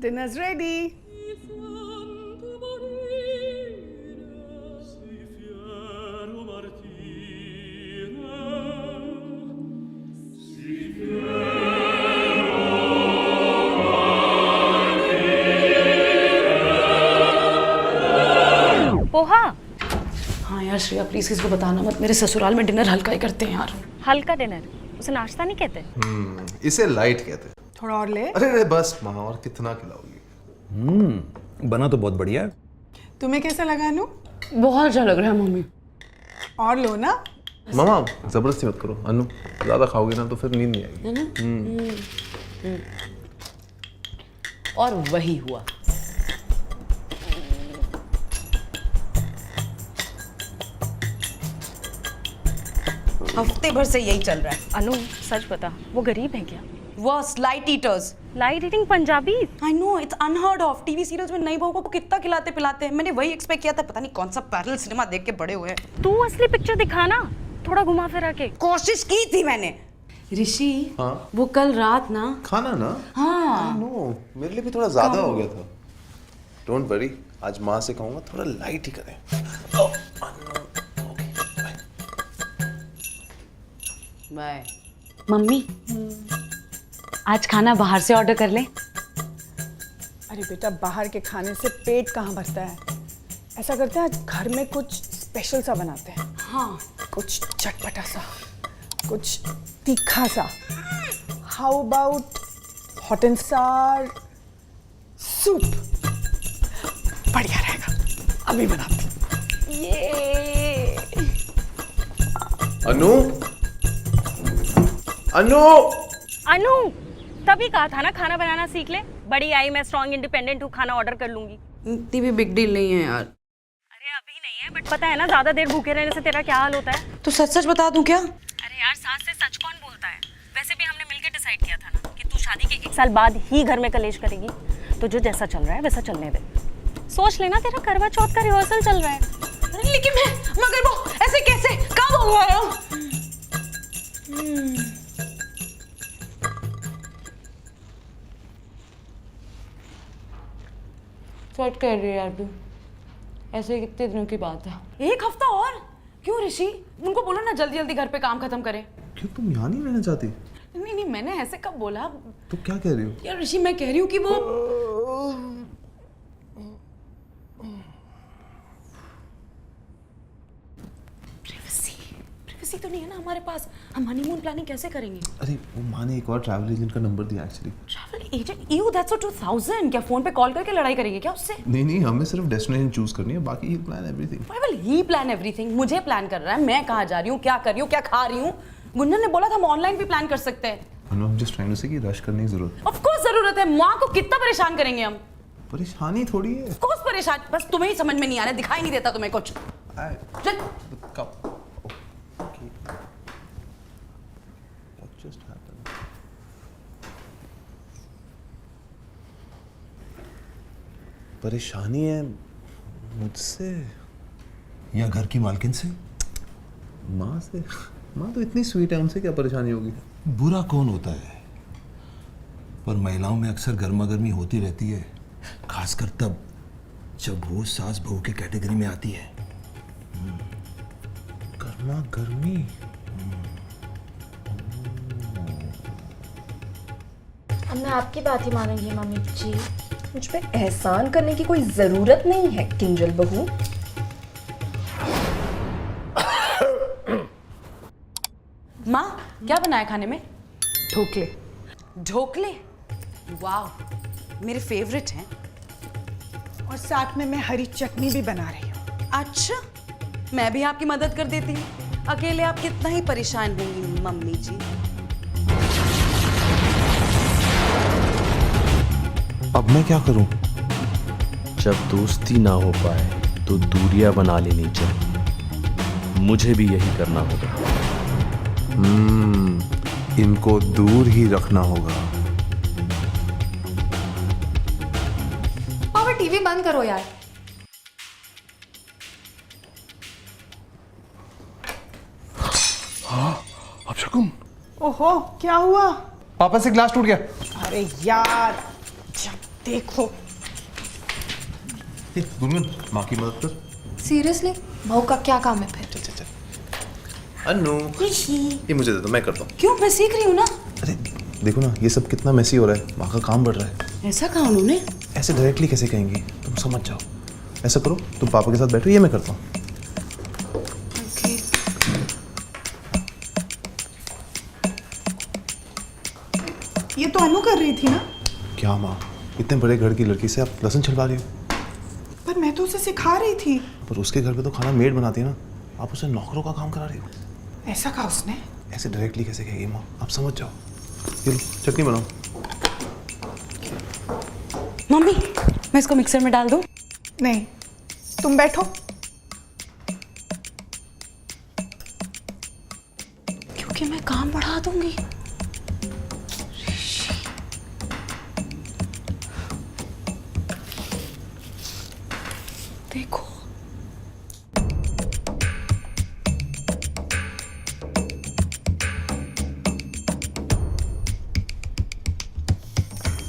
Dinner's ready. Poha. हाँ यार Shreya please किसी को बताना मत, मेरे ससुराल में डिनर हल्का ही करते हैं यार। हल्का डिनर, उसे नाश्ता नहीं कहते? इसे लाइट कहते हैं। थोड़ा और ले। अरे बस माँ, और कितना खिलाओगी? बना तो बहुत बढ़िया है। तुम्हें कैसा लगा अनु? बहुत अच्छा लग रहा है मम्मी। और लो ना। मामा जबरदस्ती मत करो, अनु ज्यादा खाओगे ना तो फिर नींद नहीं आएगी। है ना? और वही हुआ। हफ्ते भर से यही चल रहा है। अनु सच बता, वो गरीब है क्या? Worst, light eaters. Light eating Punjabi? I know, it's unheard of. TV serials में नई बहू को कितना खिलाते पिलाते हैं। मैंने वही एक्सपेक्ट किया था, पता नहीं कौन सा पैरेलल सिनेमा देख के बड़े हुए हैं। तू असली पिक्चर दिखाना, थोड़ा घुमा फिरा के। कोशिश की थी मैंने। ऋषि, हाँ? वो कल रात ना। खाना ना? हाँ। नो, मेरे लिए भी थोड़ा ज्यादा हो गया था। डोंट वरी, आज माँ से कहूँगा थोड़ा लाइट ही करें। बाय। मम्मी, आज खाना बाहर से ऑर्डर कर ले। अरे बेटा, बाहर के खाने से पेट कहाँ भरता है। ऐसा करते हैं, आज घर में कुछ स्पेशल सा बनाते हैं। हाँ, कुछ चटपटा सा, कुछ तीखा सा। हाउ अबाउट हॉट एंड सार सूप? बढ़िया रहेगा, अभी बनाती हूँ। ये अनु, अनु, अनु तभी कहा था ना खाना बनाना सीख ले। बड़ी आई, मैं स्ट्रॉन्ग इंडिपेंडेंट हूँ, खाना ऑर्डर कर लूंगी। इतनी भी बिग डील नहीं है यार। अरे अभी नहीं है, बट पता है ना ज्यादा देर भूखे रहने से तेरा क्या हाल होता है। तो सच सच बता दूं क्या? अरे यार, सास से सच कौन बोलता है। वैसे भी हमने मिलकर डिसाइड किया था ना कि तू शादी के 1 साल बाद ही घर में कलेश करेगी, तो जो जैसा चल रहा है वैसा चलने दे। सोच लेना, तेरा करवा चौथ का रिहर्सल चल रहा है। अरे लेकिन मैं, मगर वो ऐसे कैसे, कब हुआ है? सच कह रही है यार तू, ऐसे कितने दिनों की बात है। 1 हफ्ता और? क्यों ऋषि, उनको बोलो ना जल्दी जल्दी घर पे काम खत्म करें। क्यों तुम यहाँ नहीं रहना चाहती? नहीं नहीं, मैंने ऐसे कब बोला? तो क्या कह रही हो? यार ऋषि, मैं कह रही हूँ कि वो प्राइवेसी तो नहीं है ना हमारे पास। हम हनीमून प्लानिंग कैसे करेंगे? अरे वो माँ ने एक और ट्रैवल एजेंट का नंबर दिया actually. Travel agent? You that's 2000। क्या फोन पे कॉल करके लड़ाई करेंगे क्या उससे? नहीं नहीं, हमें सिर्फ डेस्टिनेशन चूज करनी है, बाकी ही plan everything. Why will he plan everything? मुझे प्लान कर रहा है, मैं कहाँ जा रही हूँ, क्या कर रही हूँ, क्या खा रही हूँ। गुंजन ने बोला था हम ऑनलाइन भी प्लान कर सकते हैं। अनु, I'm just trying to say कि रश करने की जरूरत। ऑफ कोर्स जरूरत है। माँ को कितना परेशान करेंगे हम? परेशानी थोड़ी है। ऑफ कोर्स परेशान, बस तुम्हें ही समझ में नहीं आ रहा, दिखाई नहीं देता तुम्हें कुछ। चल। कब? What just happened? परेशानी है मुझसे या घर की मालकिन से? माँ से? माँ तो इतनी स्वीट है, उनसे क्या परेशानी होगी? बुरा कौन होता है, पर महिलाओं में अक्सर गर्मा गर्मी होती रहती है, खासकर तब जब वो सास बहू के कैटेगरी में आती है। गर्मा गर्मी? अब मैं आपकी बात ही मानूंगी मम्मी जी। मुझ पे एहसान करने की कोई जरूरत नहीं है किंजल बहू। माँ क्या बनाया खाने में? ढोकले। ढोकले? वाह, मेरे फेवरेट हैं। और साथ में मैं हरी चटनी भी बना रही हूँ। अच्छा, मैं भी आपकी मदद कर देती हूँ। अकेले आप कितना ही परेशान होंगी मम्मी जी। अब मैं क्या करूं? जब दोस्ती ना हो पाए तो दूरियां बना लेनी चाहिए। मुझे भी यही करना होगा। इनको दूर ही रखना होगा। पापा टीवी बंद करो यार। अपशकुन, ओहो, क्या हुआ? पापा से ग्लास टूट गया। अरे यार, देखो गुनगुन माँ की मदद कर। सीरियसली बहू का क्या काम है फिर? चल चल चल। अनु ये मुझे दे दो, मैं करता हूँ। क्यों? मैं सीख रही हूँ ना। अरे देखो ना, ये सब कितना मैसी हो रहा है, माँ का काम बढ़ रहा है। ऐसा कहा उन्होंने? ऐसे डायरेक्टली कैसे कहेंगी, तुम समझ जाओ। ऐसा करो, तुम पापा के साथ बैठो, ये मैं करता हूँ। ये तो अनु कर रही थी ना? क्या माँ, इतने बड़े घर की लड़की से आप लहसुन छिलवा रही हो? पर मैं तो उसे सिखा रही थी। पर उसके घर पे तो खाना मेड बनाती है ना, आप उसे नौकरों का काम करा रही हो। ऐसा कहा उसने? ऐसे डायरेक्टली कैसे कहेगी माँ, आप समझ जाओ। ये लो, चटनी बनाओ। मम्मी मैं इसको मिक्सर में डाल दूँ? नहीं, तुम बैठो। क्योंकि मैं काम बढ़ा दूंगी। देखो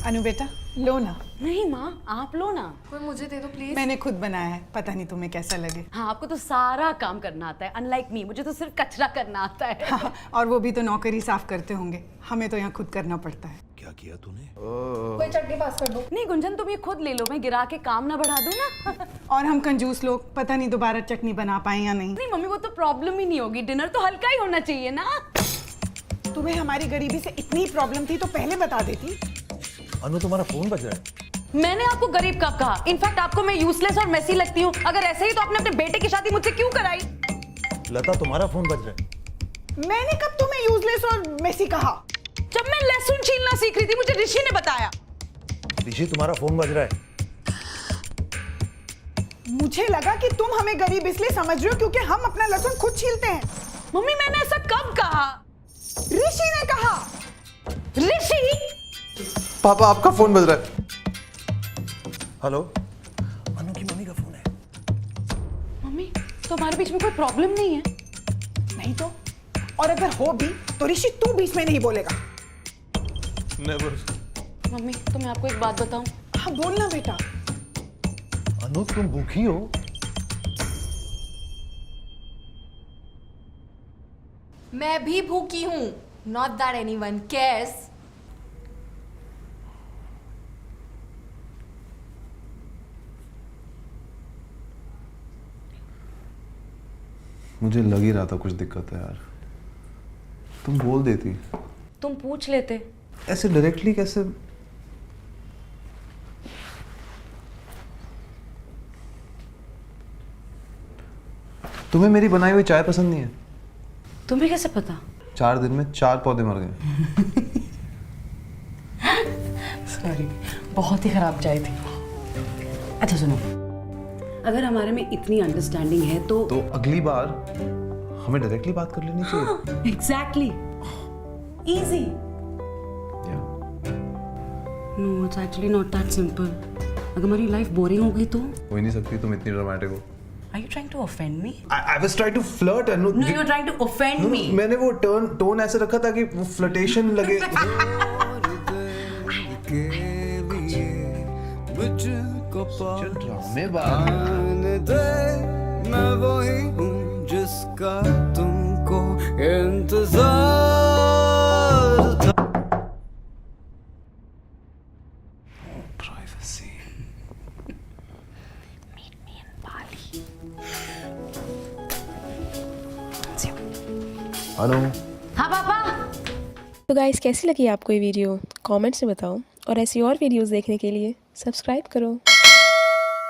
अनु बेटा लो ना। नहीं माँ, आप लो ना। कोई मुझे दे दो प्लीज। मैंने खुद बनाया है, पता नहीं तुम्हें कैसा लगे। हाँ, आपको तो सारा काम करना आता है, अनलाइक मी, मुझे तो सिर्फ कचरा करना आता है। हाँ, और वो भी तो नौकरी साफ करते होंगे, हमें तो यहाँ खुद करना पड़ता है। क्या किया तूने? कोई चटनी पास कर दो। नहीं गुंजन, तुम ये खुद ले लो, मैं गिरा के काम ना बढ़ा दूँ ना। और हम कंजूस लोग, पता नहीं दोबारा चटनी बना पाए या नहीं। नहीं मम्मी, वो तो प्रॉब्लम ही नहीं होगी, डिनर तो हल्का ही होना चाहिए ना। तुम्हें हमारी गरीबी से इतनी प्रॉब्लम थी तो पहले बता देती। अनु तुम्हारा फोन बज रहा है। मैंने आपको गरीब कब कहा? इनफैक्ट आपको मैं यूजलेस और मेसी लगती हूँ। अगर ऐसे ही तो आपने अपने बेटे की शादी मुझसे क्यों कराई? लता तुम्हारा फोन बज रहा है। मैंने कब तुम्हें यूजलेस और मेसी कहा? जब मैं लहसुन छीलना सीख रही थी, मुझे ऋषि ने बताया। ऋषि तुम्हारा फोन बज रहा है। मुझे लगा कि तुम हमें गरीब इसलिए समझ रहे हो क्योंकि हम अपना लहसुन खुद छीलते हैं। मम्मी मैंने ऐसा कब कहा? ऋषि ने कहा। ऋषि? पापा आपका फोन बज रहा है। हेलो, अनु की मम्मी का फोन है। मम्मी तो हमारे बीच में कोई प्रॉब्लम नहीं है? नहीं तो, और अगर हो भी तो ऋषि तू बीच में नहीं बोलेगा। नेवर। मम्मी तो मैं आपको एक बात बताऊं? हाँ बोलना बेटा। अनु तुम भूखी हो? मैं भी भूखी हूँ। Not that anyone cares. मुझे लग ही रहा था कुछ दिक्कत है यार, तुम बोल देती। तुम पूछ लेते। ऐसे डायरेक्टली कैसे? तुम्हें मेरी बनाई हुई चाय पसंद नहीं है? तुम्हें कैसे पता? 4 दिन में 4 पौधे मर गए। सॉरी, बहुत ही खराब चाय थी। अच्छा सुनो, अगर हमारे में इतनी अंडरस्टैंडिंग है तो अगली बार हमें डायरेक्टली बात कर लेनी चाहिए। Exactly, easy. No, it's actually not that simple. अगर हमारी लाइफ बोरिंग हो गई तो? हो ही नहीं सकती, तुम इतनी ड्रामेटिक हो। Are you trying to offend me? I was trying to flirt and No, you're trying to offend me. मैंने वो टोन ऐसे रखा था कि वो फ्लर्टेशन लगे। चल ड्रामे मैं वही हूँ जिसका तुमको इंतजार था। प्राइवेसी। अनु। हाँ पापा। तो गाइस कैसी लगी आपको ये वीडियो? कमेंट्स में बताओ और ऐसी और वीडियोस देखने के लिए सब्सक्राइब करो।